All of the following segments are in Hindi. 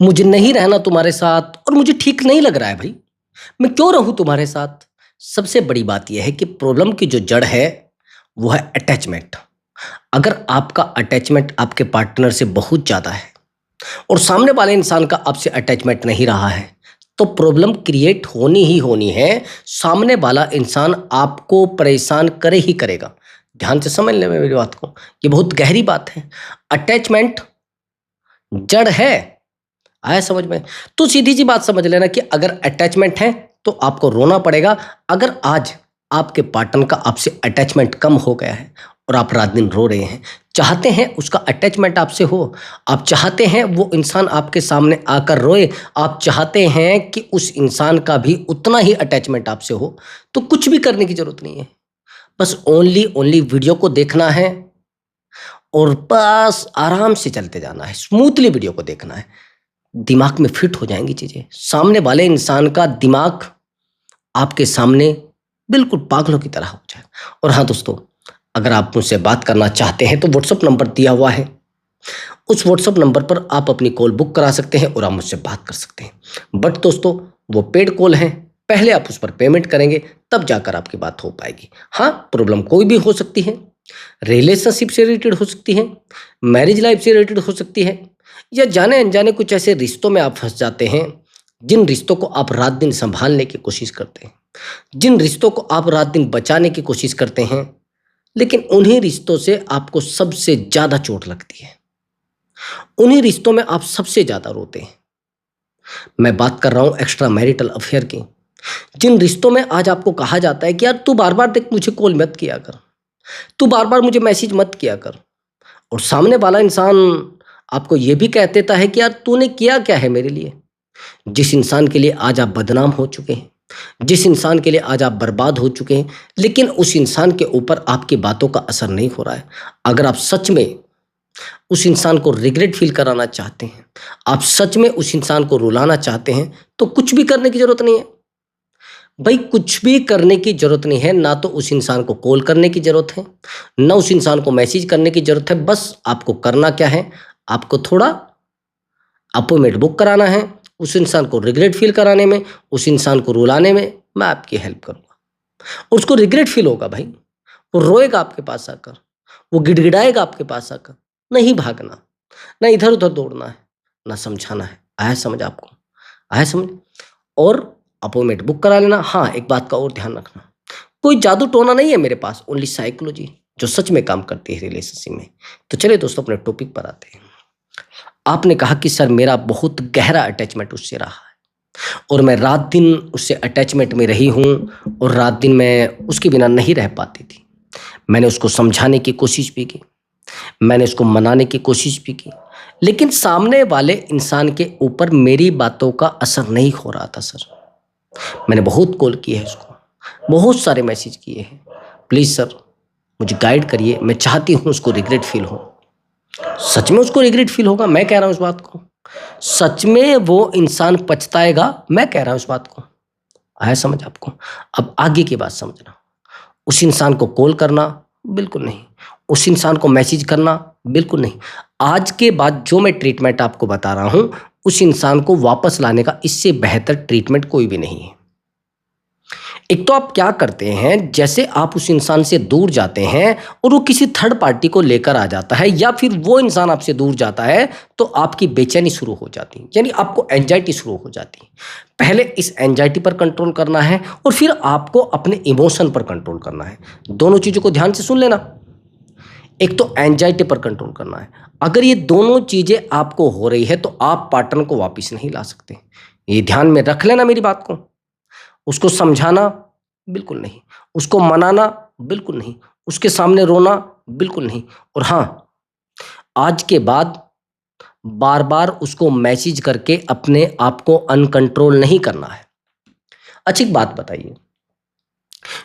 मुझे नहीं रहना तुम्हारे साथ और मुझे ठीक नहीं लग रहा है भाई। मैं क्यों रहूं तुम्हारे साथ? सबसे बड़ी बात यह है कि प्रॉब्लम की जो जड़ है वो है अटैचमेंट। अगर आपका अटैचमेंट आपके पार्टनर से बहुत ज़्यादा है और सामने वाले इंसान का आपसे अटैचमेंट नहीं रहा है, तो प्रॉब्लम क्रिएट होनी ही होनी है। सामने वाला इंसान आपको परेशान करे ही करेगा। ध्यान से समझ ले मेरी बात को, ये बहुत गहरी बात है। अटैचमेंट जड़ है, आया समझ में? तो सीधी सी बात समझ लेना कि अगर अटैचमेंट है तो आपको रोना पड़ेगा। अगर आज आपके पार्टनर का आपसे अटैचमेंट कम हो गया है और आप रात दिन रो रहे हैं, चाहते हैं उसका अटैचमेंट आपसे हो, आप चाहते हैं वो इंसान आपके सामने आकर रोए, आप चाहते हैं कि उस इंसान का भी उतना ही अटैचमेंट आपसे हो, तो कुछ भी करने की जरूरत नहीं है। बस ओनली ओनली वीडियो को देखना है और बस आराम से चलते जाना है, स्मूथली वीडियो को देखना है। दिमाग में फिट हो जाएंगी चीजें। सामने वाले इंसान का दिमाग आपके सामने बिल्कुल पागलों की तरह हो जाए। और हाँ दोस्तों, अगर आप मुझसे बात करना चाहते हैं तो व्हाट्सअप नंबर दिया हुआ है, उस व्हाट्सअप नंबर पर आप अपनी कॉल बुक करा सकते हैं और आप मुझसे बात कर सकते हैं। बट दोस्तों, वो पेड कॉल है, पहले आप उस पर पेमेंट करेंगे तब जाकर आपकी बात हो पाएगी। हाँ, प्रॉब्लम कोई भी हो सकती है, रिलेशनशिप से रिलेटेड हो सकती है, मैरिज लाइफ से रिलेटेड हो सकती है, या जाने अनजाने कुछ ऐसे रिश्तों में आप फंस जाते हैं जिन रिश्तों को आप रात दिन संभालने की कोशिश करते हैं, जिन रिश्तों को आप रात दिन बचाने की कोशिश करते हैं, लेकिन उन्हीं रिश्तों से आपको सबसे ज्यादा चोट लगती है, उन्हीं रिश्तों में आप सबसे ज्यादा रोते हैं। मैं बात कर रहा हूं एक्स्ट्रा मैरिटल अफेयर की। जिन रिश्तों में आज आपको कहा जाता है कि यार तू बार बार देख, मुझे कॉल मत किया कर, तू बार बार मुझे मैसेज मत किया कर, और सामने वाला इंसान आपको यह भी कह देता है कि यार तूने किया क्या है मेरे लिए। जिस इंसान के लिए आज आप बदनाम हो चुके हैं, जिस इंसान के लिए आज आप बर्बाद हो चुके हैं, लेकिन उस इंसान के ऊपर आपकी बातों का असर नहीं हो रहा है। अगर आप सच में उस इंसान को रिग्रेट फील कराना चाहते हैं, आप सच में उस इंसान को रुलाना चाहते हैं, तो कुछ भी करने की जरूरत नहीं है भाई। कुछ भी करने की जरूरत नहीं है। ना तो उस इंसान को कॉल करने की जरूरत है, ना उस इंसान को मैसेज करने की जरूरत है। बस आपको करना क्या है, आपको थोड़ा अपॉइंटमेंट बुक कराना है। उस इंसान को रिग्रेट फील कराने में, उस इंसान को रुलाने में मैं आपकी हेल्प करूंगा। और उसको रिग्रेट फील होगा भाई, वो रोएगा आपके पास आकर, वो गिड़गिड़ाएगा आपके पास आकर। नहीं भागना, ना इधर उधर दौड़ना है, ना समझाना है। आया समझ आपको? आया समझ? और अपॉइंटमेंट बुक करा लेना। हाँ, एक बात का और ध्यान रखना, कोई जादू टोना नहीं है मेरे पास, ओनली साइकोलॉजी जो सच में काम करती है रिलेशनशिप में। तो चलिए दोस्तों, अपने टॉपिक पर आते हैं। आपने कहा कि सर मेरा बहुत गहरा अटैचमेंट उससे रहा है और मैं रात दिन उससे अटैचमेंट में रही हूँ और रात दिन मैं उसके बिना नहीं रह पाती थी। मैंने उसको समझाने की कोशिश भी की, मैंने उसको मनाने की कोशिश भी की, लेकिन सामने वाले इंसान के ऊपर मेरी बातों का असर नहीं हो रहा था सर। मैंने बहुत कॉल की है उसको, बहुत सारे मैसेज किए हैं। प्लीज़ सर मुझे गाइड करिए, मैं चाहती हूँ उसको रिग्रेट फील हो। सच में उसको रिग्रेट फील होगा, मैं कह रहा हूँ इस बात को। सच में वो इंसान पछताएगा, मैं कह रहा हूँ इस बात को। आया समझ आपको? अब आगे की बात समझना। उस इंसान को कॉल करना बिल्कुल नहीं, उस इंसान को मैसेज करना बिल्कुल नहीं। आज के बाद जो मैं ट्रीटमेंट आपको बता रहा हूं, उस इंसान को वापस लाने का इससे बेहतर ट्रीटमेंट कोई भी नहीं है। एक तो आप क्या करते हैं, जैसे आप उस इंसान से दूर जाते हैं और वो किसी थर्ड पार्टी को लेकर आ जाता है, या फिर वो इंसान आपसे दूर जाता है, तो आपकी बेचैनी शुरू हो जाती है, यानी आपको एंजाइटी शुरू हो जाती है। पहले इस एंजाइटी पर कंट्रोल करना है और फिर आपको अपने इमोशन पर कंट्रोल करना है। दोनों चीजों को ध्यान से सुन लेना। एक तो एंजाइटी पर कंट्रोल करना है। अगर ये दोनों चीजें आपको हो रही है तो आप पार्टनर को वापस नहीं ला सकते। ये ध्यान में रख लेना मेरी बात को। उसको समझाना बिल्कुल नहीं, उसको मनाना बिल्कुल नहीं, उसके सामने रोना बिल्कुल नहीं। और हाँ, आज के बाद बार बार उसको मैसेज करके अपने आप को अनकंट्रोल नहीं करना है। अच्छी बात बताइए,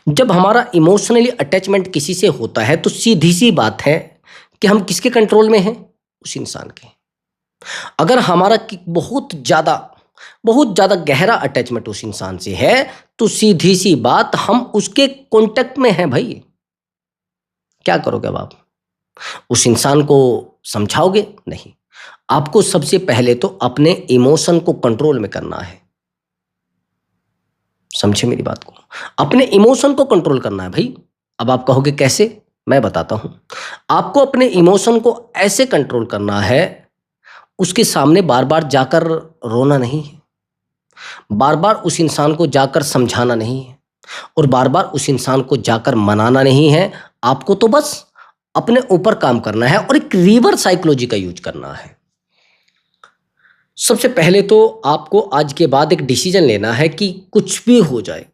जब हमारा इमोशनली अटैचमेंट किसी से होता है तो सीधी सी बात है कि हम किसके कंट्रोल में हैं? उस इंसान के। अगर हमारा बहुत ज्यादा गहरा अटैचमेंट उस इंसान से है, तो सीधी सी बात हम उसके कांटेक्ट में हैं भाई। क्या करोगे अब आप? उस इंसान को समझाओगे? नहीं। आपको सबसे पहले तो अपने इमोशन को कंट्रोल में करना है। समझे मेरी बात को? अपने इमोशन को कंट्रोल करना है भाई। अब आप कहोगे कैसे? मैं बताता हूं। आपको अपने इमोशन को ऐसे कंट्रोल करना है, उसके सामने बार बार जाकर रोना नहीं है, बार बार उस इंसान को जाकर समझाना नहीं है, और बार बार उस इंसान को जाकर मनाना नहीं है। आपको तो बस अपने ऊपर काम करना है और एक रिवर्स साइकोलॉजी का यूज करना है। सबसे पहले तो आपको आज के बाद एक डिसीजन लेना है कि कुछ भी हो जाए,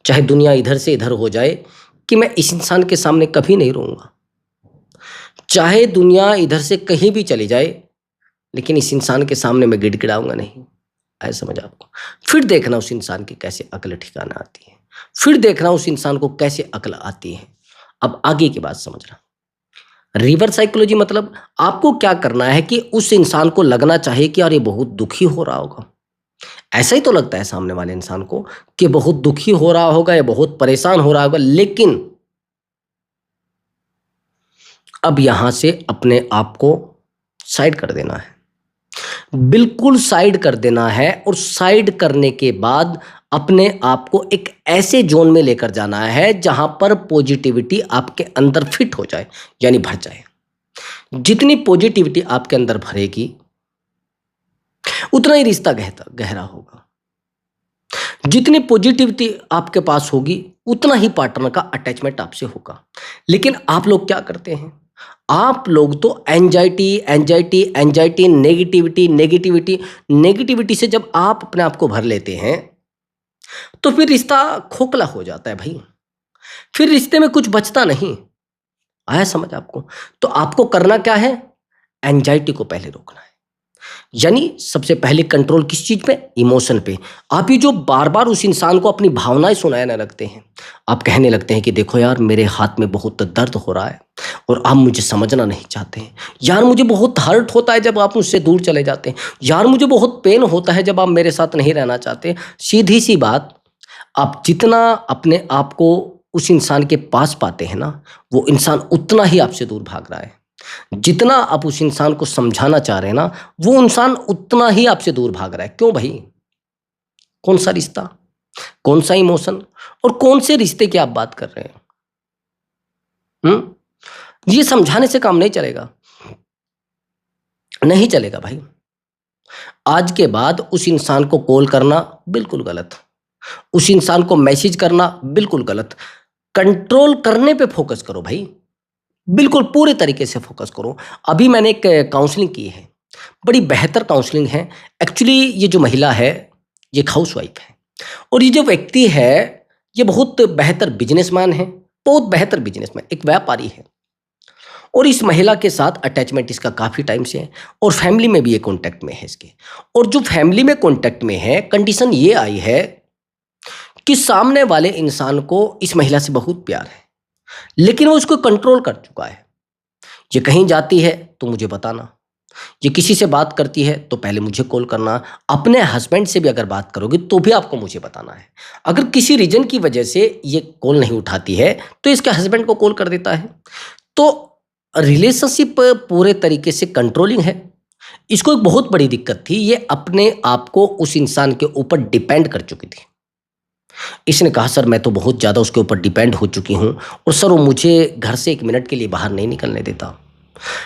चाहे दुनिया इधर से इधर हो जाए, कि मैं इस इंसान के सामने कभी नहीं रोऊंगा। चाहे दुनिया इधर से कहीं भी चली जाए, लेकिन इस इंसान के सामने मैं गिड़गिड़ाऊंगा नहीं। ऐसा समझ आपको? फिर देखना उस इंसान की कैसे अकल ठिकाना आती है, फिर देखना उस इंसान को कैसे अकल आती है। अब आगे की बात समझना। रिवर्स साइकोलॉजी मतलब आपको क्या करना है कि उस इंसान को लगना चाहिए कि यार ये बहुत दुखी हो रहा होगा। ऐसा ही तो लगता है सामने वाले इंसान को कि बहुत दुखी हो रहा होगा या बहुत परेशान हो रहा होगा, लेकिन अब यहां से अपने आप को साइड कर देना है, बिल्कुल साइड कर देना है। और साइड करने के बाद अपने आप को एक ऐसे जोन में लेकर जाना है जहां पर पॉजिटिविटी आपके अंदर फिट हो जाए, यानी भर जाए। जितनी पॉजिटिविटी आपके अंदर भरेगी, उतना ही रिश्ता गहरा होगा। जितनी पॉजिटिविटी आपके पास होगी, उतना ही पार्टनर का अटैचमेंट आपसे होगा। लेकिन आप लोग क्या करते हैं? आप लोग तो anxiety anxiety anxiety, negativity negativity negativity से जब आप अपने आप को भर लेते हैं, तो फिर रिश्ता खोखला हो जाता है भाई। फिर रिश्ते में कुछ बचता नहीं। आया समझ आपको? तो आपको करना क्या है? एंजाइटी को पहले रोकना है। यानी सबसे पहले कंट्रोल किस चीज पे? इमोशन पे। आप ये जो बार बार उस इंसान को अपनी भावनाएं सुनाने लगते हैं, आप कहने लगते हैं कि देखो यार, मेरे हाथ में बहुत दर्द हो रहा है और आप मुझे समझना नहीं चाहते हैं। यार मुझे बहुत हर्ट होता है जब आप मुझसे दूर चले जाते हैं। यार मुझे बहुत पेन होता है जब आप मेरे साथ नहीं रहना चाहते। सीधी सी बात, आप जितना अपने आप को उस इंसान के पास पाते हैं ना, वो इंसान उतना ही आपसे दूर भाग रहा है। जितना आप उस इंसान को समझाना चाह रहे हैं ना, वो इंसान उतना ही आपसे दूर भाग रहा है। क्यों भाई? कौन सा रिश्ता, कौन सा इमोशन, और कौन से रिश्ते की आप बात कर रहे हैं? ये समझाने से काम नहीं चलेगा, नहीं चलेगा भाई। आज के बाद उस इंसान को कॉल करना बिल्कुल गलत, उस इंसान को मैसेज करना बिल्कुल गलत। कंट्रोल करने पे फोकस करो भाई, बिल्कुल पूरे तरीके से फोकस करो। अभी मैंने एक काउंसलिंग की है, बड़ी बेहतर काउंसलिंग है। एक्चुअली ये जो महिला है, ये हाउस वाइफ है, और ये जो व्यक्ति है, ये बहुत बेहतर बिजनेसमैन है, बहुत बेहतर बिजनेसमैन, एक व्यापारी है। और इस महिला के साथ अटैचमेंट इसका काफ़ी टाइम से है, और फैमिली में भी ये कॉन्टैक्ट में है इसके। और जो फैमिली में कॉन्टैक्ट में है, कंडीशन ये आई है कि सामने वाले इंसान को इस महिला से बहुत प्यार है, लेकिन वो उसको कंट्रोल कर चुका है। ये कहीं जाती है तो मुझे बताना, ये किसी से बात करती है तो पहले मुझे कॉल करना, अपने हस्बैंड से भी अगर बात करोगे तो भी आपको मुझे बताना है। अगर किसी रीजन की वजह से ये कॉल नहीं उठाती है, तो इसके हस्बैंड को कॉल कर देता है। तो रिलेशनशिप पूरे तरीके से कंट्रोलिंग है। इसको एक बहुत बड़ी दिक्कत थी, ये अपने आप को उस इंसान के ऊपर डिपेंड कर चुकी थी। इसने कहा सर मैं तो बहुत ज़्यादा उसके ऊपर डिपेंड हो चुकी हूँ, और सर वो मुझे घर से 1 मिनट के लिए बाहर नहीं निकलने देता।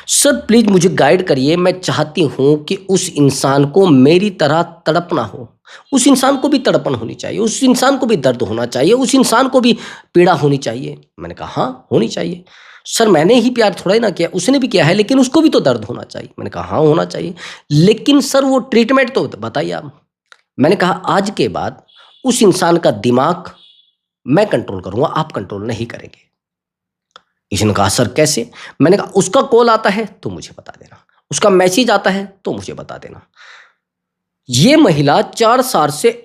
सर प्लीज़ मुझे गाइड करिए, मैं चाहती हूँ कि उस इंसान को मेरी तरह तड़पना हो, उस इंसान को भी तड़पन होनी चाहिए, उस इंसान को भी दर्द होना चाहिए, उस इंसान को भी पीड़ा होनी चाहिए। मैंने कहा हाँ होनी चाहिए। सर मैंने ही प्यार थोड़ा ही ना किया, उसने भी किया है, लेकिन उसको भी तो दर्द होना चाहिए। मैंने कहा हाँ होना चाहिए, लेकिन सर वो ट्रीटमेंट तो बताइए आप। मैंने कहा आज के बाद उस इंसान का दिमाग मैं कंट्रोल करूंगा, आप कंट्रोल नहीं करेंगे। इसने कहा सर कैसे? मैंने कहा उसका कॉल आता है तो मुझे बता देना, उसका मैसेज आता है तो मुझे बता देना। ये महिला 4 साल से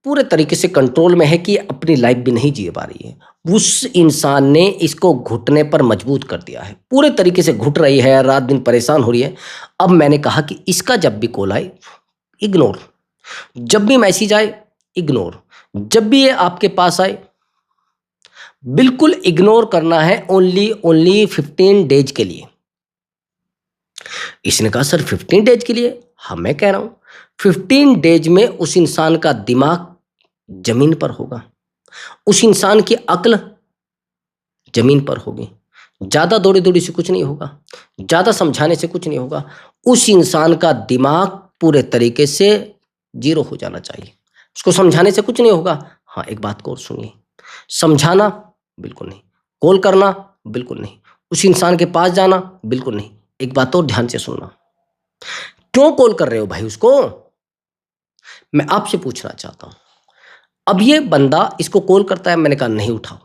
पूरे तरीके से कंट्रोल में है कि अपनी लाइफ भी नहीं जी पा रही है। उस इंसान ने इसको घुटने पर मजबूत कर दिया है, पूरे तरीके से घुट रही है, रात दिन परेशान हो रही है। अब मैंने कहा कि इसका जब भी कॉल आए इग्नोर, जब भी मैसेज आए इग्नोर, जब भी ये आपके पास आए बिल्कुल इग्नोर करना है। ओनली 15 डेज के लिए, इसने कहा सर 15 डेज के लिए। हाँ मैं कह रहा हूं 15 डेज में उस इंसान का दिमाग जमीन पर होगा, उस इंसान की अक्ल जमीन पर होगी। ज्यादा दौड़ी दौड़ी से कुछ नहीं होगा, ज्यादा समझाने से कुछ नहीं होगा। उस इंसान का दिमाग पूरे तरीके से जीरो हो जाना चाहिए। उसको समझाने से कुछ नहीं होगा। हाँ एक बात को और सुनिए, समझाना बिल्कुल नहीं, कॉल करना बिल्कुल नहीं, उस इंसान के पास जाना बिल्कुल नहीं। एक बात और ध्यान से सुनना, क्यों कॉल कर रहे हो भाई उसको, मैं आपसे पूछना चाहता हूं। अब ये बंदा इसको कॉल करता है, मैंने कहा नहीं उठाओ,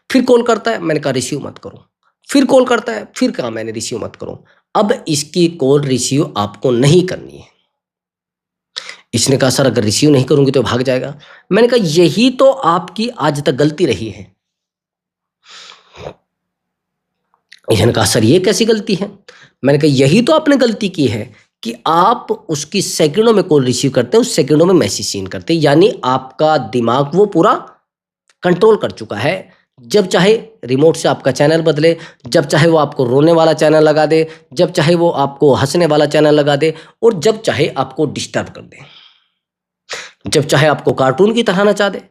फिर कॉल करता है, मैंने कहा रिसीव मत करो, फिर कॉल करता है, फिर कहा मैंने रिसीव मत करो। अब इसकी कॉल रिसीव आपको नहीं करनी है। इसने कहा सर अगर रिसीव नहीं करूंगी तो भाग जाएगा। मैंने कहा यही तो आपकी आज तक गलती रही है। इसने कहा सर ये कैसी गलती है। मैंने कहा यही तो आपने गलती की है कि आप उसकी सेकंडों में कॉल रिसीव करते हैं, उस सेकंडों में मैसेज सीन करते हैं, यानी आपका दिमाग वो पूरा कंट्रोल कर चुका है। जब चाहे रिमोट से आपका चैनल बदले, जब चाहे वो आपको रोने वाला चैनल लगा दे, जब चाहे वो आपको हंसने वाला चैनल लगा दे, और जब चाहे आपको डिस्टर्ब कर दे, जब चाहे आपको कार्टून की तरह नचा दे।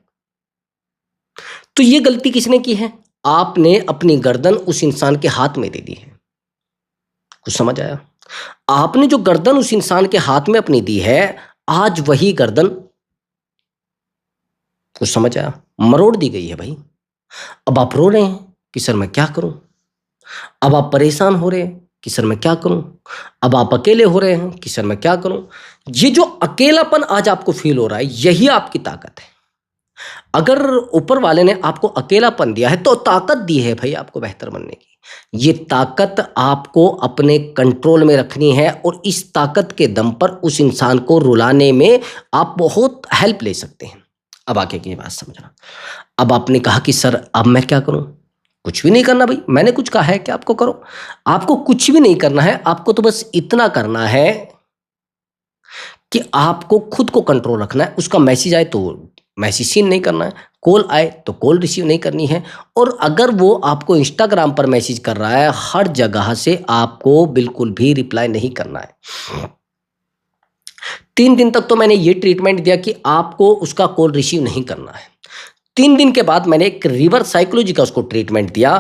तो ये गलती किसने की है, आपने अपनी गर्दन उस इंसान के हाथ में दे दी है। कुछ समझ आया? आपने जो गर्दन उस इंसान के हाथ में अपनी दी है, आज वही गर्दन, कुछ समझ आया, मरोड़ दी गई है भाई। अब आप रो रहे हैं कि सर मैं क्या करूं, अब आप परेशान हो रहे हैं कि सर मैं क्या करूं, अब आप अकेले हो रहे हैं कि सर मैं क्या करूं। ये जो अकेलापन आज आपको फील हो रहा है, यही आपकी ताकत है। अगर ऊपर वाले ने आपको अकेलापन दिया है तो ताकत दी है भाई आपको बेहतर बनने की। ये ताकत आपको अपने कंट्रोल में रखनी है, और इस ताकत के दम पर उस इंसान को रुलाने में आप बहुत हेल्प ले सकते हैं। अब आगे की बात समझना। अब आपने कहा कि सर अब मैं क्या करूं, कुछ भी नहीं करना भाई, मैंने कुछ कहा है कि आपको करो, आपको कुछ भी नहीं करना है। आपको तो बस इतना करना है कि आपको खुद को कंट्रोल रखना है। उसका मैसेज आए तो मैसेज सीन नहीं करना है, कॉल आए तो कॉल रिसीव नहीं करनी है। और अगर वो आपको इंस्टाग्राम पर मैसेज कर रहा है, हर जगह से आपको बिल्कुल भी रिप्लाई नहीं करना है। 3 दिन तक तो मैंने ये ट्रीटमेंट दिया कि आपको उसका कॉल रिसीव नहीं करना है। 3 दिन के बाद मैंने एक रिवर्स साइकोलॉजी का उसको ट्रीटमेंट दिया।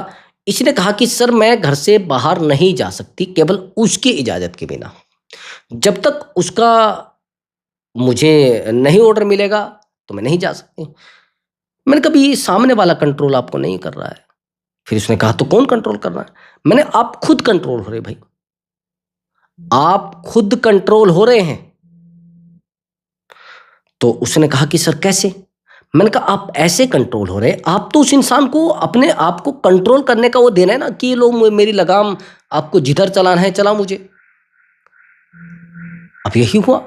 इसने कहा कि सर मैं घर से बाहर नहीं जा सकती केवल उसकी इजाजत के बिना, जब तक उसका मुझे नहीं ऑर्डर मिलेगा तो मैं नहीं जा सकती। मैंने कहा ये सामने वाला कंट्रोल आपको नहीं कर रहा है। फिर उसने कहा तो कौन कंट्रोल कर रहा है। मैंने आप खुद कंट्रोल हो रहे भाई, आप खुद कंट्रोल हो रहे हैं। तो उसने कहा कि सर कैसे। मैंने कहा आप ऐसे कंट्रोल हो रहे, आप तो उस इंसान को अपने आप को कंट्रोल करने का वो देना है ना, कि लो मेरी लगाम आपको जिधर चलाना है चला मुझे। अब यही हुआ।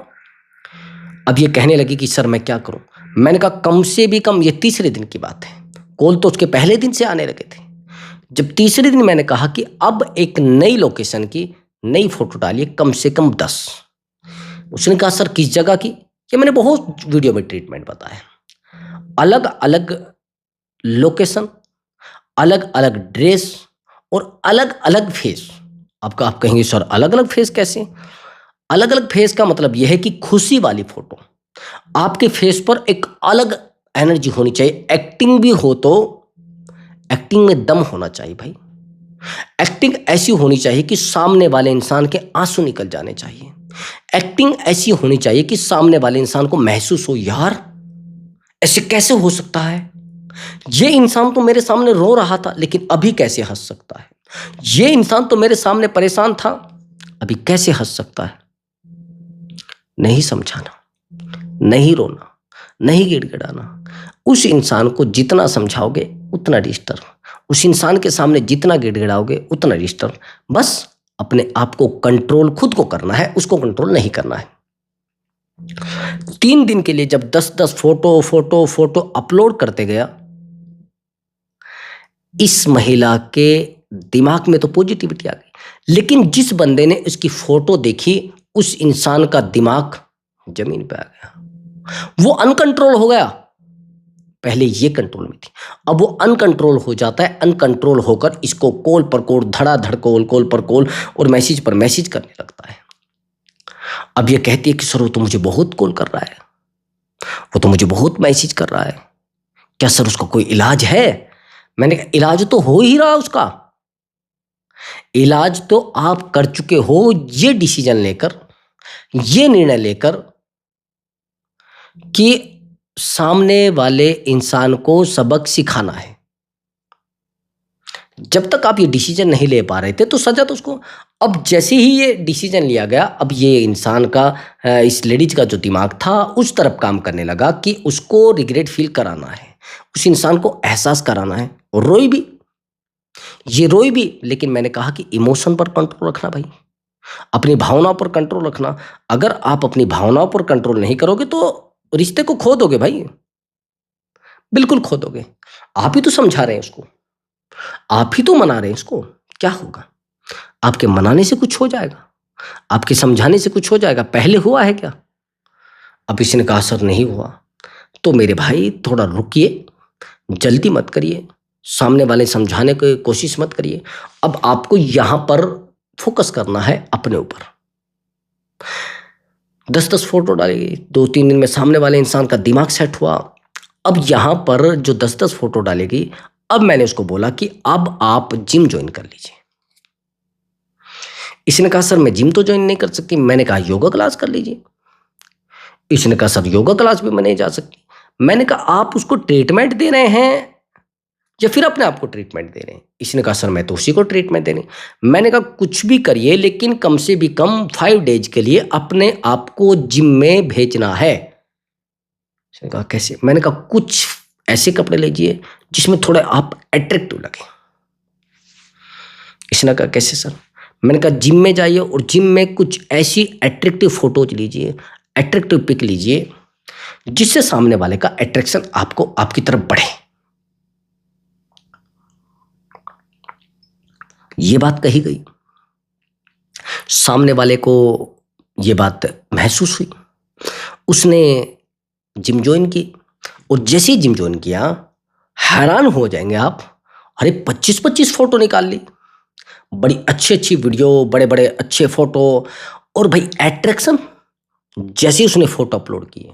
अब ये कहने लगी कि सर मैं क्या करूं। मैंने कहा कम से भी कम, ये 3रे दिन की बात है, कॉल तो उसके पहले दिन से आने लगे थे। जब 3रे दिन मैंने कहा कि अब एक नई लोकेशन की नई फोटो डालिए, कम से कम 10। उसने कहा सर किस जगह की। ये मैंने बहुत वीडियो में ट्रीटमेंट बताया, अलग अलग लोकेशन, अलग अलग ड्रेस और अलग अलग फेस। आपका आप कहेंगे सर अलग अलग फेस कैसे। अलग अलग फेस का मतलब यह है कि खुशी वाली फोटो, आपके फेस पर एक अलग एनर्जी होनी चाहिए। एक्टिंग भी हो तो एक्टिंग में दम होना चाहिए भाई। एक्टिंग ऐसी होनी चाहिए कि सामने वाले इंसान के आंसू निकल जाने चाहिए। एक्टिंग ऐसी होनी चाहिए कि सामने वाले इंसान को महसूस हो, यार ऐसे कैसे हो सकता है, ये इंसान तो मेरे सामने रो रहा था लेकिन अभी कैसे हंस सकता है। ये इंसान तो मेरे सामने परेशान था, अभी कैसे हंस सकता है। नहीं समझाना, नहीं रोना, नहीं गिड़गिड़ाना। उस इंसान को जितना समझाओगे उतना डिस्टर्ब, उस इंसान के सामने जितना गिड़गिड़ाओगे उतना डिस्टर्ब। बस अपने आप को कंट्रोल खुद को करना है, उसको कंट्रोल नहीं करना है। 3 दिन के लिए जब 10-10 फोटो फोटो फोटो अपलोड करते गया, इस महिला के दिमाग में तो पॉजिटिविटी आ गई, लेकिन जिस बंदे ने इसकी फोटो देखी उस इंसान का दिमाग जमीन पे आ गया, वो अनकंट्रोल हो गया। पहले ये कंट्रोल में थी, अब वो अनकंट्रोल हो जाता है। अनकंट्रोल होकर इसको कॉल पर कॉल, धड़ाधड़ कॉल, कॉल पर कॉल और मैसेज पर मैसेज करने लगता है। अब ये कहती है कि सर वो तो मुझे बहुत कॉल कर रहा है, वो तो मुझे बहुत मैसेज कर रहा है, क्या सर उसका कोई इलाज है? मैंने कहा इलाज तो हो ही रहा उसका। इलाज तो आप कर चुके हो ये डिसीजन लेकर, ये निर्णय लेकर कि सामने वाले इंसान को सबक सिखाना है। जब तक आप ये डिसीजन नहीं ले पा रहे थे तो सजा तो उसको, अब जैसे ही ये डिसीजन लिया गया, अब ये इंसान का इस लेडीज का जो दिमाग था उस तरफ काम करने लगा कि उसको रिग्रेट फील कराना है, उस इंसान को एहसास कराना है। और रोई भी, ये रोई भी, लेकिन मैंने कहा कि इमोशन पर कंट्रोल रखना भाई, अपनी भावनाओं पर कंट्रोल रखना। अगर आप अपनी भावनाओं पर कंट्रोल नहीं करोगे तो रिश्ते को खो दोगे भाई, बिल्कुल खो दोगे। आप ही तो समझा रहे हैं उसको, आप ही तो मना रहे हैं इसको, क्या होगा? आपके मनाने से कुछ हो जाएगा? आपके समझाने से कुछ हो जाएगा? पहले हुआ है क्या? अब इसने कहा सर नहीं हुआ। तो मेरे भाई थोड़ा रुकिए, जल्दी मत करिए, सामने वाले समझाने की कोशिश मत करिए। अब आपको यहां पर फोकस करना है अपने ऊपर। 10-10 फोटो डालेगी, 2-3 दिन में सामने वाले इंसान का दिमाग सेट हुआ। अब यहां पर जो 10-10 फोटो डालेगी, अब मैंने उसको बोला कि अब आप जिम ज्वाइन कर लीजिए। इसने कहा सर मैं जिम तो ज्वाइन नहीं कर सकती। मैंने कहा योगा क्लास कर लीजिए। इसने कहा सर योगा क्लास भी मैं नहीं जा सकती। मैंने कहा आप उसको ट्रीटमेंट दे रहे हैं या फिर अपने आप को ट्रीटमेंट दे रहे हैं? इसने कहा सर मैं तो उसी को ट्रीटमेंट दे रही हूं। मैंने कहा कुछ भी करिए लेकिन कम से भी कम 5 डेज के लिए अपने आप को जिम में भेजना है। इसने कहा कैसे? मैंने कहा कुछ ऐसे कपड़े लीजिए जिसमें थोड़े आप अट्रैक्टिव लगे। इसने कहा कैसे सर? मैंने कहा जिम में जाइए और जिम में कुछ ऐसी अट्रैक्टिव फोटोज लीजिए, अट्रैक्टिव पिक लीजिए जिससे सामने वाले का अट्रैक्शन आपको आपकी तरफ बढ़े। ये बात कही गई, सामने वाले को ये बात महसूस हुई, उसने जिम ज्वाइन की। और जैसे ही जिम ज्वाइन किया, हैरान हो जाएंगे आप, अरे 25-25 फोटो निकाल ली, बड़ी अच्छी अच्छी वीडियो, बड़े बड़े अच्छे फोटो। और भाई एट्रैक्शन, जैसे ही उसने फोटो अपलोड किए,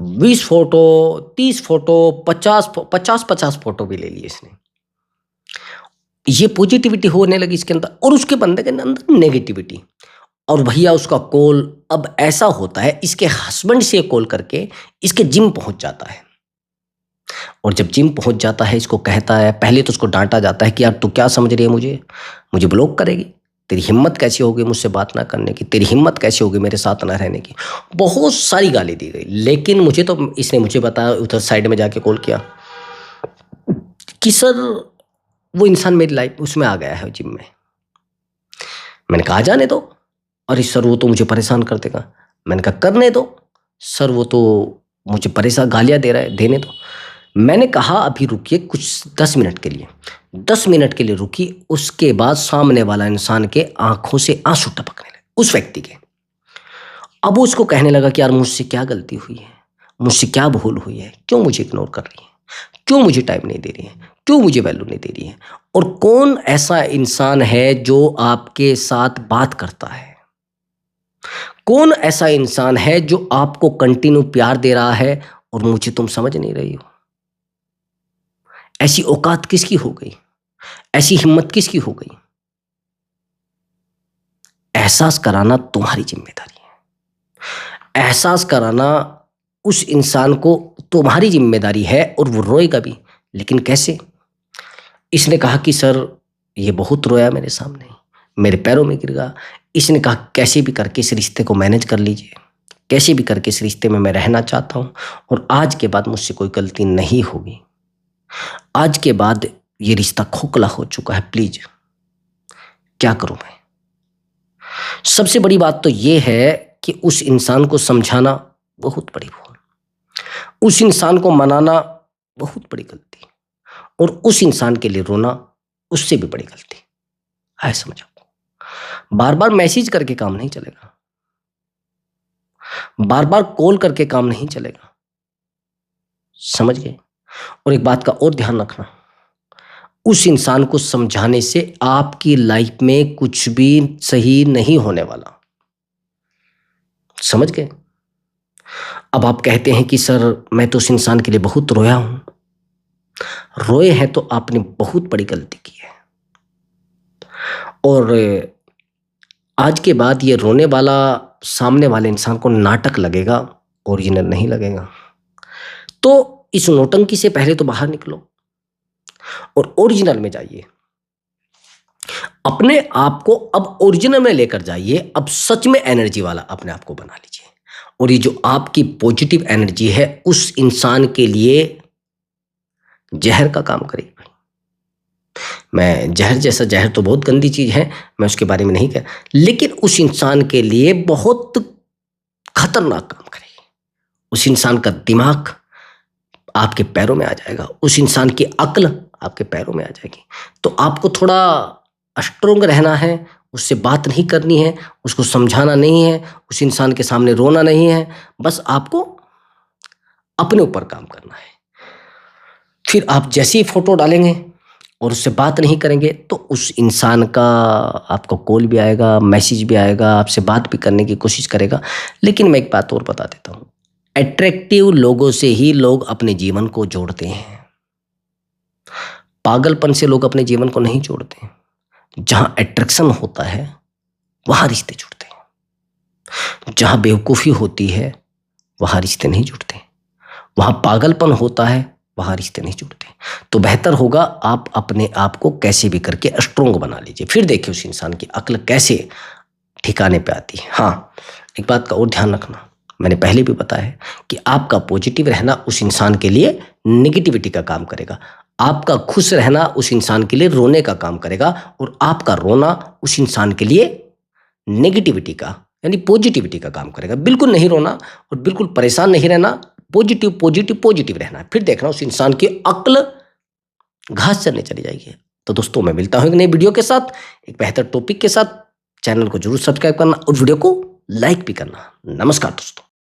20 फोटो, 30 फोटो, 50 फोटो भी ले लिए इसने। ये पॉजिटिविटी होने लगी इसके अंदर और उसके बंदे के अंदर नेगेटिविटी। और भैया उसका कॉल अब ऐसा होता है, इसके हस्बैंड से कॉल करके इसके जिम पहुंच जाता है। और जब जिम पहुंच जाता है, इसको कहता है, पहले तो उसको डांटा जाता है कि यार तू क्या समझ रही है, मुझे ब्लॉक करेगी? तेरी हिम्मत कैसी होगी मुझसे बात ना करने की? तेरी हिम्मत कैसी होगी मेरे साथ ना रहने की? बहुत सारी गाली दी गई। लेकिन इसने मुझे बताया, उधर साइड में जाके कॉल किया कि सर वो इंसान मेरी लाइफ उसमें आ गया है जिम में। मैंने कहा जाने दो। अरे सर वो तो मुझे परेशान कर देगा। मैंने कहा करने दो सर, वो तो मुझे परेशान गालियां दे रहा है, देने दो। मैंने कहा अभी रुकिए कुछ 10 मिनट के लिए, 10 मिनट के लिए रुकी। उसके बाद सामने वाला इंसान के आंखों से आंसू टपकने लगे उस व्यक्ति के। अब वो उसको कहने लगा कि यार मुझसे क्या गलती हुई है, मुझसे क्या भूल हुई है, क्यों मुझे इग्नोर कर रही है, क्यों मुझे टाइम नहीं दे रही है, क्यों मुझे वैल्यू नहीं दे रही है? और कौन ऐसा इंसान है जो आपके साथ बात करता है? कौन ऐसा इंसान है जो आपको कंटिन्यू प्यार दे रहा है और मुझे तुम समझ नहीं रही हो? ऐसी औकात किसकी हो गई? ऐसी हिम्मत किसकी हो गई? एहसास कराना तुम्हारी जिम्मेदारी है। एहसास कराना उस इंसान को तुम्हारी जिम्मेदारी है। और वो रोएगा भी, लेकिन कैसे? इसने कहा कि सर ये बहुत रोया मेरे सामने, मेरे पैरों में गिर गया। इसने कहा कैसे भी करके इस रिश्ते को मैनेज कर लीजिए, कैसे भी करके इस रिश्ते में मैं रहना चाहता हूं और आज के बाद मुझसे कोई गलती नहीं होगी। आज के बाद ये रिश्ता खोखला हो चुका है, प्लीज क्या करूं मैं? सबसे बड़ी बात तो ये है कि उस इंसान को समझाना बहुत बड़ी भूल, उस इंसान को मनाना बहुत बड़ी गलती, और उस इंसान के लिए रोना उससे भी बड़ी गलती है। समझ आपको? बार बार मैसेज करके काम नहीं चलेगा, बार बार कॉल करके काम नहीं चलेगा। समझ गए? और एक बात का और ध्यान रखना, उस इंसान को समझाने से आपकी लाइफ में कुछ भी सही नहीं होने वाला। समझ गए? अब आप कहते हैं कि सर मैं तो उस इंसान के लिए बहुत रोया हूं। रोए हैं तो आपने बहुत बड़ी गलती की है, और आज के बाद ये रोने वाला सामने वाले इंसान को नाटक लगेगा, ओरिजिनल नहीं लगेगा। तो इस नौटंकी से पहले तो बाहर निकलो और ओरिजिनल में जाइए। अपने आप को अब ओरिजिनल में लेकर जाइए। अब सच में एनर्जी वाला अपने आप को बना लीजिए, और ये जो आपकी पॉजिटिव एनर्जी है उस इंसान के लिए जहर का काम करेगी। मैं जहर जैसा, जहर तो बहुत गंदी चीज है, मैं उसके बारे में नहीं कह, लेकिन उस इंसान के लिए बहुत खतरनाक काम करेगी। उस इंसान का दिमाग आपके पैरों में आ जाएगा, उस इंसान की अक्ल आपके पैरों में आ जाएगी। तो आपको थोड़ा स्ट्रोंग रहना है, उससे बात नहीं करनी है, उसको समझाना नहीं है, उस इंसान के सामने रोना नहीं है, बस आपको अपने ऊपर काम करना है। फिर आप जैसे ही फोटो डालेंगे और उससे बात नहीं करेंगे तो उस इंसान का आपको कॉल भी आएगा, मैसेज भी आएगा, आपसे बात भी करने की कोशिश करेगा। लेकिन मैं एक बात और बता देता हूँ, अट्रैक्टिव लोगों से ही लोग अपने जीवन को जोड़ते हैं, पागलपन से लोग अपने जीवन को नहीं जोड़ते। जहां अट्रैक्शन होता है वहां रिश्ते जुड़ते हैं, जहां बेवकूफी होती है वहां रिश्ते नहीं जुड़ते, वहां पागलपन होता है वहां रिश्ते नहीं जुड़ते। तो बेहतर होगा आप अपने आप को कैसे भी करके स्ट्रोंग बना लीजिए, फिर देखिए उस इंसान की अक्ल कैसे ठिकाने पे आती है। हाँ, एक बात का और ध्यान रखना, मैंने पहले भी बताया है कि आपका पॉजिटिव रहना उस इंसान के लिए नेगेटिविटी का काम करेगा, आपका खुश रहना उस इंसान के लिए रोने का काम करेगा, और आपका रोना उस इंसान के लिए नेगेटिविटी का यानी पॉजिटिविटी का काम करेगा। बिल्कुल नहीं रोना और बिल्कुल परेशान नहीं रहना, पॉजिटिव पॉजिटिव पॉजिटिव रहना है। फिर देखना उस इंसान की अक्ल घास चरने चली जाएगी। तो दोस्तों, मैं मिलता हूं एक नई वीडियो के साथ, एक बेहतर टॉपिक के साथ। चैनल को जरूर सब्सक्राइब करना और वीडियो को लाइक भी करना। नमस्कार दोस्तों।